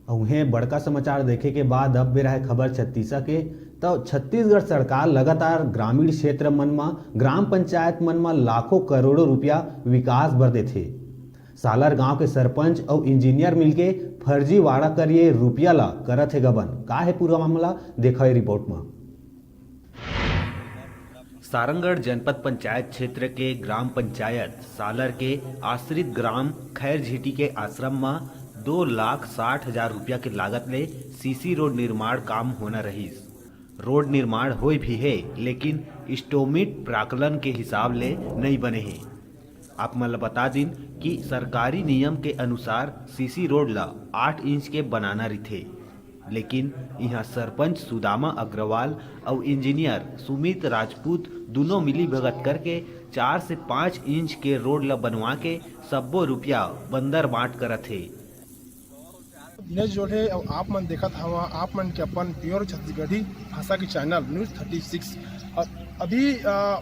उन्हें बड़का समाचार देखे के बाद अब बेरा है खबर छत्तीसगढ़ के। तो छत्तीसगढ़ सरकार लगातार ग्रामीण क्षेत्र मन में ग्राम पंचायत मन में लाखों करोड़ों रुपया विकास बर देथे। सालर गांव के सरपंच और इंजीनियर मिलके फर्जी वाड़ा करिए रुपया ला करत है गबन। का है पूरा मामला, देखा है रिपोर्ट में। सारंगढ़ जनपद पंचायत क्षेत्र के ग्राम पंचायत सालर के आश्रित ग्राम खैर झीटी के आश्रम में 2,60,000 रुपया के लागत ले सीसी रोड निर्माण काम होना रहीस। रोड निर्माण होई भी है, लेकिन स्टोमिट प्राकलन के हिसाब ले नहीं बने हैं। आप मन बता दिन कि सरकारी नियम के अनुसार सीसी रोड ला 8 इंच के बनाना रही, लेकिन यहाँ सरपंच सुदामा अग्रवाल और इंजीनियर सुमित राजपूत दोनों मिली भगत करके 4 से 5 इंच के रोड ला बनवा के सब्बो रुपया बंदर बांट करत है। दिनेश जोड़े और आप मन देखत हवा, आप मन के अपन प्योर छत्तीसगढ़ी भाषा की चैनल न्यूज़ 36। अभी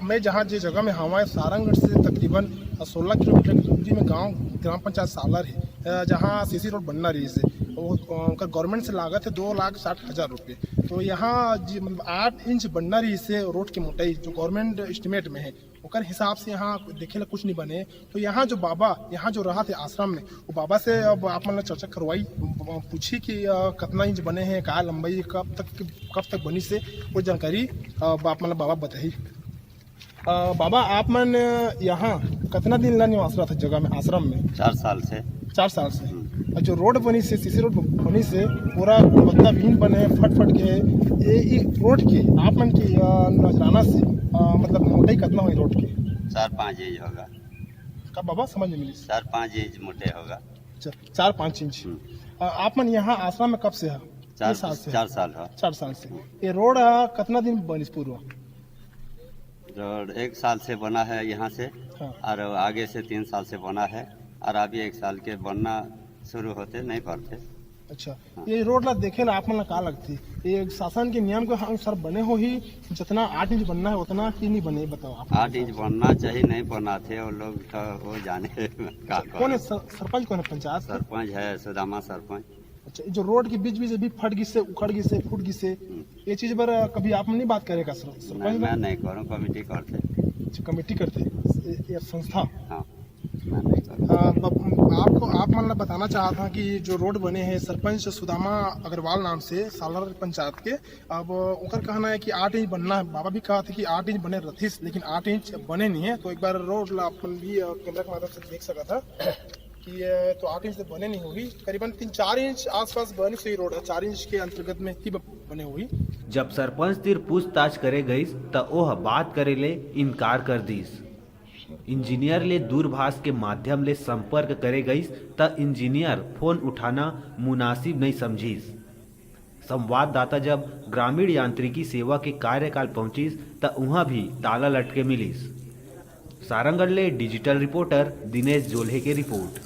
मैं जहाँ जिस जगह में हवा सारंगढ़ से तकरीबन 16 किलोमीटर की दूरी में गांव ग्राम पंचायत सालर है, जहाँ सीसी रोड बनना रही है। उनका गवर्नमेंट से लागत है 2,60,000 रुपये। तो यहाँ मतलब 8 इंच बनना रही से रोड की मोटाई जो गवर्नमेंट एस्टिमेट में है उकर हिसाब से यहाँ देखे ला कुछ नहीं बने। तो यहाँ जो बाबा यहाँ जो रहा थे आश्रम में, वो बाबा से अब आप मतलब चर्चा करवाई, पूछी कि कितना इंच बने हैं, क्या लंबाई, कब तक बनी से वो जानकारी आप मतलब बाबा बताई। बाबा आप मन यहाँ कितना दिन ला निवास रहा था जगह में आश्रम में? 4 साल से। 4 साल से। और जो रोड बनी से सीसी रोड बनी से पूरा गुणवत्ता विहीन बने फट के ये रोड की आप मन की नजराना से मतलब मोटाई कितना हुई रोड की? 4-5 इंच होगा। का बाबा समझ में मिली? 4-5 इंच मोटे होगा। 4-5 इंच। आप मन यहाँ आश्रम में कब से है? 4 साल से। 4 साल हो। 4 साल से। ये रोड कितना दिन बनी पूर्व? रोड 1 साल से बना है यहाँ से। हाँ। और आगे से 3 साल से बना है, और अभी 1 साल के बनना शुरू होते नहीं पड़ते। अच्छा, ये रोड ला देखे ला आप मन का लगती ये शासन के नियम के अनुसार बने हो ही जितना 8 इंच बनना है उतना की नहीं बने, बताओ आप। 8 इंच बनना चाहिए, नहीं बनाते वो लोग, तो वो जाने कौन है सरपंच, कौन है पंचायत? सरपंच है सुदामा सरपंच। अच्छा, जो रोड के बीच भी फट गई से, उखड़ गई से, फूट गई से, ये चीज पर कभी आप नहीं बात करेगा सरपंच? मैं नहीं करूँ, कमेटी करते। कमेटी करते ये संस्था। हाँ, आपको आप मतलब बताना चाहता था कि जो रोड बने हैं सरपंच सुदामा अग्रवाल नाम से सालर पंचायत के, अब उनका कहना है कि 8 इंच बनना है। बाबा भी कहा था कि 8 इंच बने रथीस, लेकिन 8 इंच बने नहीं है। तो एक बार रोड अपन भी कैमरा के माध्यम से देख सका था कि तो 8 इंच से बने नहीं होगी, करीबन 3-4 इंच आसपास बनी सही रोड है, 4 इंच के अंतर्गत में ही बने हुई। जब सरपंच तिर पूछताछ करे गईस त ओह बात करे ले इनकार कर दीस। इंजीनियर ले दूरभाष के माध्यम ले संपर्क करे गईस त इंजीनियर फोन उठाना मुनासिब नहीं समझीस। संवाददाता जब ग्रामीण यांत्रिकी सेवा के कार्यकाल पहुंचीस त वहां भी ताला लटके मिलीस। सारंगढ़ ले डिजिटल रिपोर्टर दिनेश जोल्हे की रिपोर्ट।